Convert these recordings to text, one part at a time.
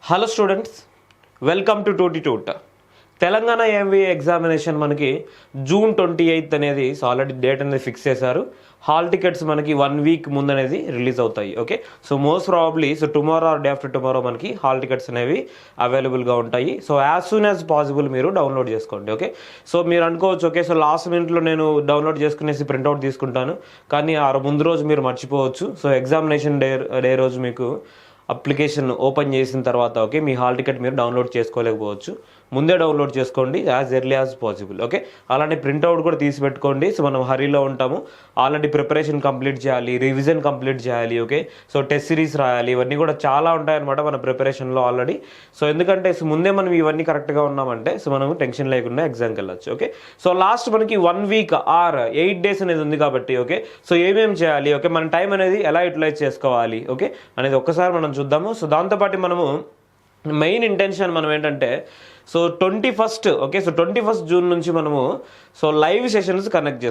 Hello students, welcome to టూటీ టూట్. Telangana MBA examination మనకి జూన్ 28 అనేది ఆల్రెడీ డేట్ అనేది ఫిక్స్ చేశారు. హాల్ టికెట్స్ మనకి 1 వీక్ ముందు అనేది రిలీజ్ అవుతాయి. Okay, so most probably tomorrow or day after tomorrow మనకి హాల్ టికెట్స్ అనేవి అవైలబుల్గా ఉంటాయి. So as soon as possible మీరు డౌన్లోడ్ చేసుకోండి. ఓకే, సో మీరు అనుకోవచ్చు, ఓకే సో లాస్ట్ మినిట్లో నేను డౌన్లోడ్ చేసుకునేసి ప్రింట్అవుట్ తీసుకుంటాను, కానీ ఆ ముందు రోజు మీరు మర్చిపోవచ్చు. సో ఎగ్జామినేషన్ డే రోజు మీకు అప్లికేషన్ ఓపెన్ చేసిన తర్వాత ఓకే మీ హాల్ టికెట్ మీరు డౌన్లోడ్ చేసుకోలేకపోవచ్చు. ముందే డౌన్లోడ్ చేసుకోండి as early as possible. Okay, అలాంటి ప్రింట్అవుట్ కూడా తీసి పెట్టుకోండి. సో మనం హరీలో ఉంటాము, ఆల్రెడీ ప్రిపరేషన్ కంప్లీట్ చేయాలి, రివిజన్ కంప్లీట్ చేయాలి. ఓకే, సో టెస్ట్ సిరీస్ రాయాలి, ఇవన్నీ కూడా చాలా ఉంటాయన్నమాట మన ప్రిపరేషన్లో ఆల్రెడీ. సో ఎందుకంటే సో ముందే మనం ఇవన్నీ కరెక్ట్గా ఉన్నామంటే సో మనం టెన్షన్ లేకుండా ఎగ్జామ్కి వెళ్ళచ్చు. ఓకే, సో లాస్ట్ మనకి 1 వీక్ ఆర్ 8 డేస్ అనేది ఉంది కాబట్టి ఓకే సో ఏమేమి చేయాలి, ఓకే మన టైం అనేది ఎలా యూటిలైజ్ చేసుకోవాలి ఓకే అనేది ఒక్కసారి మనం చూద్దాము. సో దాంతోపాటు మనము మెయిన్ ఇంటెన్షన్ మనం ఏంటంటే so 21st okay so 21st June నుంచి మనము సో లైవ్ సెషన్స్ కండక్ట్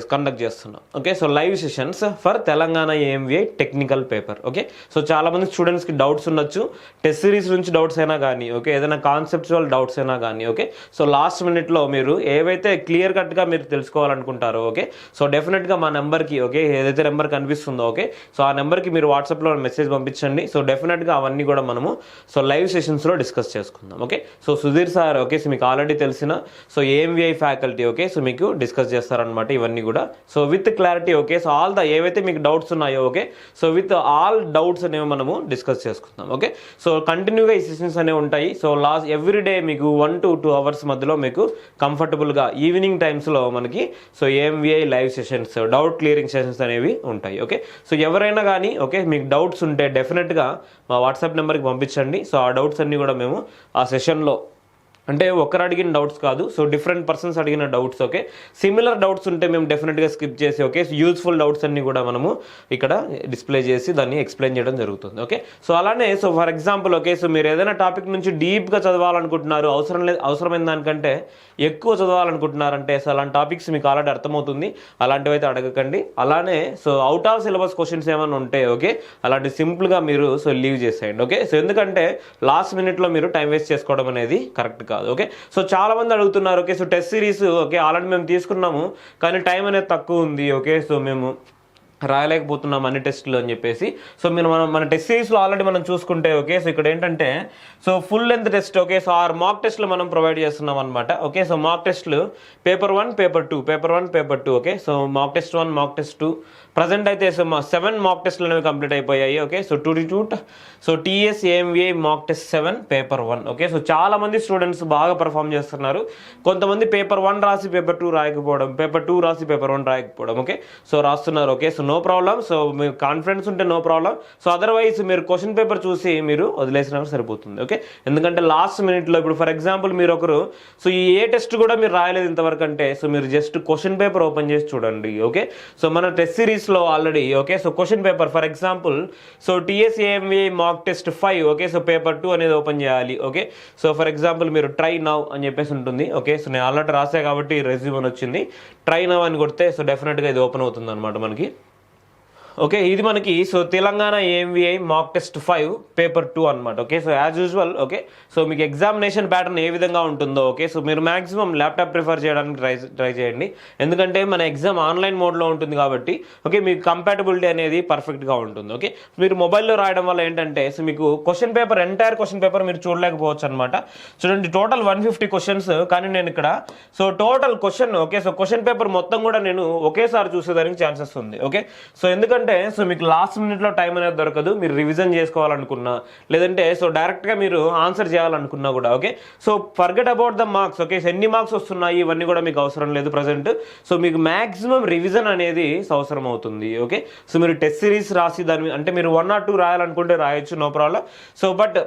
చేస్తున్నాం. Okay, so live sessions for Telangana AMVI technical paper. Okay, so చాలామంది స్టూడెంట్స్కి డౌట్స్ ఉండొచ్చు, టెస్ట్ సిరీస్ నుంచి డౌట్స్ అయినా కానీ ఓకే ఏదైనా కాన్సెప్చువల్ డౌట్స్ అయినా కానీ ఓకే సో లాస్ట్ మినిట్లో మీరు ఏవైతే క్లియర్ కట్గా మీరు తెలుసుకోవాలనుకుంటారో ఓకే సో డెఫినెట్గా మా నెంబర్కి ఓకే ఏదైతే నెంబర్ కనిపిస్తుందో ఓకే సో ఆ నెంబర్కి మీరు వాట్సాప్లో మెసేజ్ పంపించండి. సో డెఫినెట్గా అవన్నీ కూడా మనము సో లైవ్ సెషన్స్లో డిస్కస్ చేసుకుందాం. Okay, so Sudheer sir okay so మీకు ఆల్రెడీ తెలిసిన so AMVI faculty okay so మీకు డిస్కస్ చేస్తారనమాట ఇవన్నీ కూడా. So with clarity okay so all the ఏవైతే మీకు డౌట్స్ ఉన్నాయో okay so with all doubts అనేవి మనము డిస్కస్ చేసుకుందాం. ఓకే, సో కంటిన్యూగా ఈ సెషన్స్ అనేవి ఉంటాయి. సో లాస్ట్ ఎవ్రీ డే మీకు 1 to 2 hours మధ్యలో మీకు కంఫర్టబుల్గా ఈవినింగ్ టైమ్స్లో మనకి so AMVI live sessions, doubt clearing sessions అనేవి ఉంటాయి. ఓకే, సో ఎవరైనా కానీ ఓకే మీకు డౌట్స్ ఉంటే డెఫినెట్గా మా వాట్సాప్ నెంబర్కి పంపించండి. సో ఆ డౌట్స్ అన్నీ కూడా మేము ఆ సెషన్లో అంటే ఒకరు అడిగిన డౌట్స్ కాదు, సో డిఫరెంట్ పర్సన్స్ అడిగిన డౌట్స్ ఓకే సిమిలర్ డౌట్స్ ఉంటే మేము డెఫినెట్గా స్కిప్ చేసి ఓకే యూజ్ఫుల్ డౌట్స్ అన్ని కూడా మనము ఇక్కడ డిస్ప్లే చేసి దాన్ని ఎక్స్ప్లెయిన్ చేయడం జరుగుతుంది. ఓకే, సో అలానే so for example okay so మీరు ఏదైనా టాపిక్ నుంచి డీప్గా చదవాలనుకుంటున్నారు, అవసరమైన దానికంటే ఎక్కువ చదవాలనుకుంటున్నారంటే సో అలాంటి టాపిక్స్ మీకు ఆల్రెడీ అర్థమవుతుంది, అలాంటివి అయితే అడగకండి. అలానే so out of syllabus questions ఏమైనా ఉంటే ఓకే అలాంటి సింపుల్గా మీరు సో లీవ్ చేసేయండి. ఓకే, సో ఎందుకంటే లాస్ట్ మినిట్లో మీరు టైం వేస్ట్ చేసుకోవడం అనేది కరెక్ట్ కాదు. ఓకే, సో చాలా మంది అడుగుతున్నారు okay so test series okay already మేము తీసుకున్నాము కానీ టైం అనేది తక్కువ ఉంది ఓకే సో మేము రాయలేకపోతున్నాం అన్ని టెస్టులు అని చెప్పేసి. సో మీరు మన టెస్ట్ సిరీస్లో ఆల్రెడీ మనం చూసుకుంటే ఓకే సో ఇక్కడ ఏంటంటే so full length test okay so 6 మాక్ టెస్ట్లు మనం ప్రొవైడ్ చేస్తున్నాం అనమాట. ఓకే, సో మాక్ టెస్ట్లు paper 1 paper 2 okay so mock test 1 mock test 2 present అయితే సో 7 మాక్ టెస్ట్లు అనేవి కంప్లీట్ అయిపోయాయి. Okay, so so TS AMVI mock test 7 paper 1. Okay, so చాలా మంది స్టూడెంట్స్ బాగా పర్ఫామ్ చేస్తున్నారు. కొంతమంది పేపర్ 1 రాసి పేపర్ 2 రాయకపోవడం, పేపర్ 2 రాసి పేపర్ 1 రాయకపోవడం ఓకే సో రాస్తున్నారు. Okay, so no problem, so మీరు కాన్ఫిడెన్స్ ఉంటే నో ప్రాబ్లం. సో అదర్వైజ్ మీరు క్వశ్చన్ పేపర్ చూసి మీరు వదిలేసినా సరిపోతుంది. ఓకే, ఎందుకంటే లాస్ట్ మినిట్లో ఇప్పుడు ఫర్ ఎగ్జాంపుల్ మీరు ఒకరు సో ఈ ఏ టెస్ట్ కూడా మీరు రాయలేదు ఇంతవరకు అంటే సో మీరు జస్ట్ క్వశ్చన్ పేపర్ ఓపెన్ చేసి చూడండి. ఓకే, సో మన టెస్ట్ సిరీస్లో already okay so question paper for example so TSAMVI mock test 5 okay so paper 2 అనేది ఓపెన్ చేయాలి. ఓకే, సో ఫర్ ఎగ్జాంపుల్ మీరు ట్రై నౌ అని చెప్పేసి ఉంటుంది. ఓకే, సో నేను ఆల్రెడీ రాసా కాబట్టి రెజ్యూమ్ అని వచ్చింది, ట్రై నౌ అని కొడితే సో డెఫినెట్గా ఇది ఓపెన్ అవుతుంది అనమాట మనకి. ఓకే, ఇది మనకి సో తెలంగాణ ఏఎంవిఐ మాక్ టెస్ట్ 5 పేపర్ 2 అనమాట. Okay, so as usual okay so మీకు ఎగ్జామినేషన్ ప్యాటర్న్ ఏ విధంగా ఉంటుందో ఓకే సో మీరు మ్యాక్సిమం ల్యాప్టాప్ ప్రిఫర్ చేయడానికి ట్రై చేయండి, ఎందుకంటే మన ఎగ్జామ్ ఆన్లైన్ మోడ్లో ఉంటుంది కాబట్టి ఓకే మీకు కంపాటబిలిటీ అనేది పర్ఫెక్ట్గా ఉంటుంది. ఓకే, మీరు మొబైల్లో రాయడం వల్ల ఏంటంటే సో మీకు ఎంటైర్ క్వశ్చన్ పేపర్ మీరు చూడలేకపోవచ్చు అనమాట. చూడండి, టోటల్ 150 క్వశ్చన్స్, కానీ నేను ఇక్కడ so total question okay so question paper మొత్తం కూడా నేను ఒకేసారి చూసేదానికి ఛాన్సెస్ ఉంది. ఓకే, సో ఎందుకంటే సో మీకు లాస్ట్ మినిట్లో టైం అనేది దొరకదు, మీరు రివిజన్ చేసుకోవాలనుకున్నా లేదంటే సో డైరెక్ట్గా మీరు ఆన్సర్ చేయాలనుకున్నా కూడా. Okay, so forget about the marks. Okay, so ఎన్ని మార్క్స్ వస్తున్నాయి ఇవన్నీ కూడా మీకు అవసరం లేదు ప్రజెంట్. సో మీకు మ్యాక్సిమం రివిజన్ అనేది అవసరం అవుతుంది. ఓకే, సో మీరు టెస్ట్ సిరీస్ రాసి దాని అంటే మీరు 1 or 2 రాయాలనుకుంటే రాయొచ్చు, no problem. So but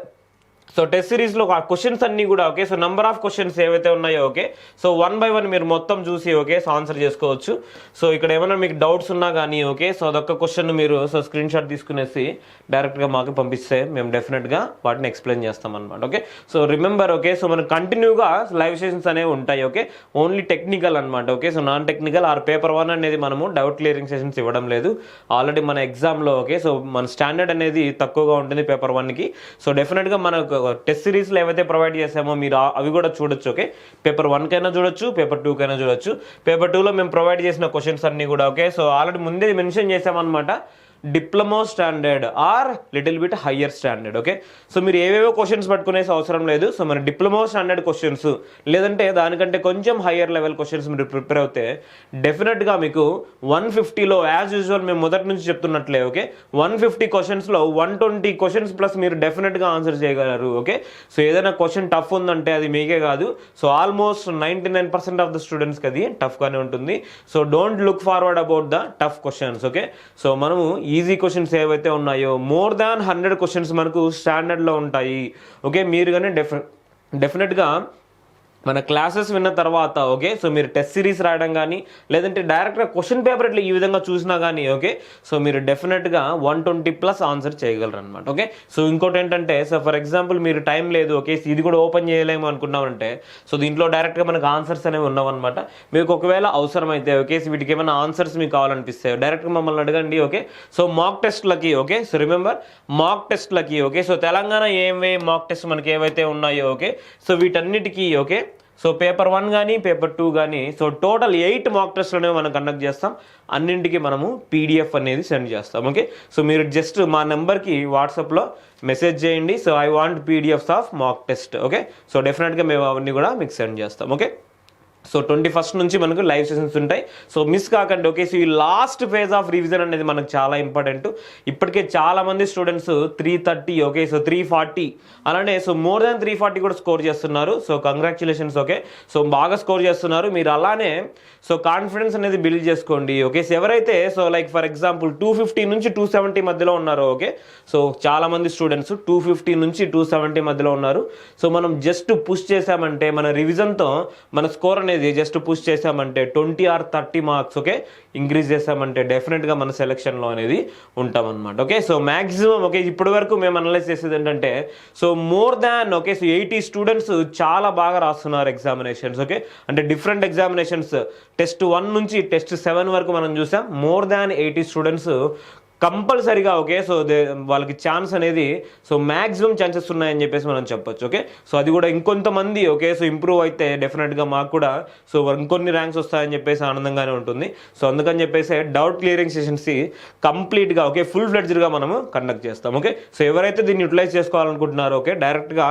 so test సిరీస్లో ఆ క్వశ్చన్స్ అన్నీ కూడా okay so number of questions ఏవైతే ఉన్నాయో ఓకే సో 1 by 1 మీరు మొత్తం చూసి ఓకే సో ఆన్సర్ చేసుకోవచ్చు. సో ఇక్కడ ఏమైనా మీకు డౌట్స్ ఉన్నా కానీ ఓకే సో అదొక్క క్వశ్చన్ మీరు సో స్క్రీన్ షాట్ తీసుకునేసి డైరెక్ట్గా మాకు పంపిస్తే మేము డెఫినెట్గా వాటిని ఎక్స్ప్లెయిన్ చేస్తాం అనమాట. Okay, so remember okay so మనకు కంటిన్యూగా లైవ్ సెషన్స్ అనేవి ఉంటాయి. ఓకే, ఓన్లీ టెక్నికల్ అనమాట. Okay, so non technical are paper 1 అనేది మనము డౌట్ క్లియరింగ్ సెషన్స్ ఇవ్వడం లేదు. ఆల్రెడీ మన ఎగ్జామ్లో ఓకే సో మన స్టాండర్డ్ అనేది తక్కువగా ఉంటుంది పేపర్ 1కి. సో డెఫినెట్గా మనకు టెస్ట్ సిరీస్లో ఏవైతే ప్రొవైడ్ చేసామో మీరు అవి కూడా చూడొచ్చు. ఓకే, పేపర్ 1 కైనా చూడొచ్చు, పేపర్ 2 కైనా చూడొచ్చు. పేపర్ 2లో మేము ప్రొవైడ్ చేసిన క్వశ్చన్స్ అన్నీ కూడా ఓకే. సో ఆల్రెడీ ముందే మెన్షన్ చేసామన్నమాట, diploma standard are little bit higher standard. Okay, so మీరు ఏవేవో క్వశ్చన్స్ పట్టుకునేసి అవసరం లేదు. సో మన డిప్లొమా స్టాండర్డ్ క్వశ్చన్స్ లేదంటే దానికంటే కొంచెం హయ్యర్ లెవెల్ క్వశ్చన్స్ మీరు ప్రిపేర్ అవుతే డెఫినెట్గా మీకు 150లో యాజ్ యూజువల్ మేము మొదటి నుంచి చెప్తున్నట్లే ఓకే, 150 క్వశ్చన్స్లో 120 క్వశ్చన్స్ ప్లస్ మీరు డెఫినెట్గా ఆన్సర్ చేయగలరు. ఓకే, సో ఏదైనా క్వశ్చన్ టఫ్ ఉందంటే అది మీకే కాదు, సో ఆల్మోస్ట్ 99% ఆఫ్ ద స్టూడెంట్స్కి అది టఫ్గానే ఉంటుంది. So don't look forward about the tough questions. Okay, so మనము ఈజీ క్వశ్చన్స్ ఏవైతే ఉన్నాయో మోర్ దాన్ 100 క్వశ్చన్స్ మనకు స్టాండర్డ్లో ఉంటాయి. ఓకే, మీరు కానీ డెఫినెట్గా మన క్లాసెస్ విన్న తర్వాత ఓకే, సో మీరు టెస్ట్ సిరీస్ రాయడం కానీ లేదంటే డైరెక్ట్గా క్వశ్చన్ పేపర్ ఇట్లా ఈ విధంగా చూసినా కానీ ఓకే, సో మీరు డెఫినెట్గా 120+ ఆన్సర్ చేయగలరు అనమాట. ఓకే, సో ఇంకోటి ఏంటంటే, సో ఫర్ ఎగ్జాంపుల్ మీరు టైం లేదు ఓకే, ఇది కూడా ఓపెన్ చేయలేము అనుకున్నామంటే సో దీంట్లో డైరెక్ట్గా మనకు ఆన్సర్స్ అనేవి ఉన్నావన్నమాట. మీకు ఒకవేళ అవసరమైతే ఓకే, సో వీటికి ఏమైనా ఆన్సర్స్ మీకు కావాలనిపిస్తాయి డైరెక్ట్గా మమ్మల్ని అడగండి. ఓకే, సో మాక్ టెస్ట్లకి ఓకే, సో రిమెంబర్ మాక్ టెస్ట్లకి ఓకే, సో తెలంగాణ ఏమేమి మాక్ టెస్ట్ మనకి ఏవైతే ఉన్నాయో ఓకే, సో వీటన్నిటికీ ఓకే, సో పేపర్ 1 కానీ పేపర్ 2 కానీ సో టోటల్ 8 మాక్ టెస్ట్లు అనేవి మనం కండక్ట్ చేస్తాం. అన్నింటికి మనము PDF అనేది సెండ్ చేస్తాం. ఓకే, సో మీరు జస్ట్ మా నెంబర్కి వాట్సాప్లో మెసేజ్ చేయండి, so I want PDFs of mock test. Okay, so డెఫినెట్గా మేము అవన్నీ కూడా మీకు సెండ్ చేస్తాం. ఓకే, సో 21st నుంచి మనకు లైవ్ సెషన్స్ ఉంటాయి, సో మిస్ కాకండి. ఓకే, సో ఈ లాస్ట్ ఫేజ్ ఆఫ్ రివిజన్ అనేది మనకు చాలా ఇంపార్టెంట్. ఇప్పటికే చాలా మంది స్టూడెంట్స్ 330 ఓకే, సో 340 అలానే సో మోర్ దాన్ 340 కూడా స్కోర్ చేస్తున్నారు. So congratulations. ఓకే, సో బాగా స్కోర్ చేస్తున్నారు మీరు. అలానే సో కాన్ఫిడెన్స్ అనేది బిల్డ్ చేసుకోండి. ఓకే, సో ఎవరైతే సో లైక్ ఫర్ ఎగ్జాంపుల్ 250 నుంచి 270 మధ్యలో ఉన్నారో ఓకే, సో చాలా మంది స్టూడెంట్స్ 250 నుంచి 270 మధ్యలో ఉన్నారు. సో మనం జస్ట్ పుష్ చేసామంటే మన రివిజన్తో మన స్కోర్ అనేది జస్ట్ పుష్ చేసామంటే 20 or 30 మార్క్స్ ఓకే ఇంక్రీజ్ చేసామంటే డెఫినెట్గా మన సెలక్షన్లో అనేది ఉంటామన్నమాట. ఓకే, సో మ్యాక్సిమం ఓకే ఇప్పటి వరకు మేము అనలైజ్ చేసేది ఏంటంటే so more than okay, so 80 students చాలా బాగా రాస్తున్నారు ఎగ్జామినేషన్స్. ఓకే, అంటే డిఫరెంట్ ఎగ్జామినేషన్స్ టెస్ట్ 1 నుంచి టెస్ట్ 7 వరకు మనం చూసాం. మోర్ దాన్ 80 స్టూడెంట్స్ కంపల్సరీగా ఓకే, సో వాళ్ళకి ఛాన్స్ అనేది సో మ్యాక్సిమం ఛాన్సెస్ ఉన్నాయని చెప్పేసి మనం చెప్పొచ్చు. ఓకే, సో అది కూడా ఇంకొంతమంది ఓకే, సో ఇంప్రూవ్ అయితే డెఫినెట్గా మాకు కూడా సో ఇంకొన్ని ర్యాంక్స్ వస్తాయని చెప్పేసి ఆనందంగానే ఉంటుంది. సో అందుకని చెప్పేసి డౌట్ క్లియరింగ్ సెషన్స్ కంప్లీట్గా ఓకే ఫుల్ ఫ్లెడ్జ్డ్గా మనము కండక్ట్ చేస్తాం. ఓకే, సో ఎవరైతే దీన్ని యూటిలైజ్ చేసుకోవాలనుకుంటున్నారో ఓకే డైరెక్ట్గా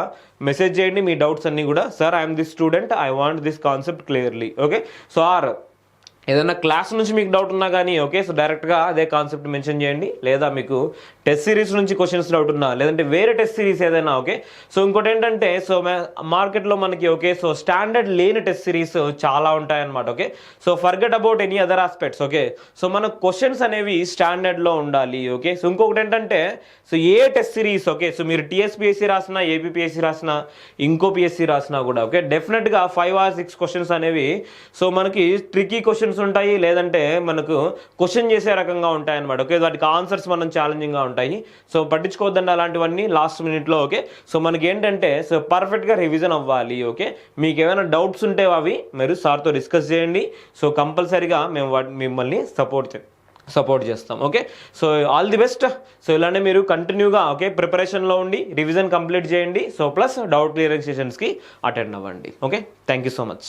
మెసేజ్ చేయండి మీ డౌట్స్ అన్నీ కూడా. Sir I'm this student, I want this concept clearly. Okay, so or ఏదైనా క్లాస్ నుంచి మీకు డౌట్ ఉన్నా కానీ ఓకే, సో డైరెక్ట్గా అదే కాన్సెప్ట్ మెన్షన్ చేయండి. లేదా మీకు టెస్ట్ సిరీస్ నుంచి క్వశ్చన్స్ డౌట్ ఉన్నా లేదంటే వేరే టెస్ట్ సిరీస్ ఏదైనా ఓకే. సో ఇంకోటి ఏంటంటే సో మార్కెట్లో మనకి ఓకే, సో స్టాండర్డ్ లేని టెస్ట్ సిరీస్ చాలా ఉంటాయన్నమాట. Okay, so forget about any other aspects. Okay, so మన క్వశ్చన్స్ అనేవి స్టాండర్డ్లో ఉండాలి. ఓకే, సో ఇంకొకటి ఏంటంటే సో ఏ టెస్ట్ సిరీస్ ఓకే, సో మీరు TSPSC రాసినా APPSC రాసినా ఇంకో PSC రాసినా కూడా ఓకే డెఫినెట్గా 5 or 6 క్వశ్చన్స్ అనేవి సో మనకి ట్రికీ క్వశ్చన్స్ ఉంటాయి, లేదంటే మనకు క్వశ్చన్ చేసే రకంగా ఉంటాయి అనమాట. ఓకే, వాటికి ఆన్సర్స్ మనం ఛాలెంజింగ్గా ఉంటాయి. సో పట్టించుకోవద్దండి అలాంటివన్నీ లాస్ట్ మినిట్లో. ఓకే, సో మనకి ఏంటంటే సో పర్ఫెక్ట్గా రివిజన్ అవ్వాలి. ఓకే, మీకు ఏమైనా డౌట్స్ ఉంటే అవి మీరు సార్తో డిస్కస్ చేయండి. సో కంపల్సరీగా మేము మిమ్మల్ని సపోర్ట్ చేస్తాం. Okay, so all the best. So ఇలానే మీరు కంటిన్యూగా ఓకే ప్రిపరేషన్లో ఉండి రివిజన్ కంప్లీట్ చేయండి. సో ప్లస్ డౌట్ క్లియరింగ్ సెషన్స్కి అటెండ్ అవ్వండి. Okay, thank you so much.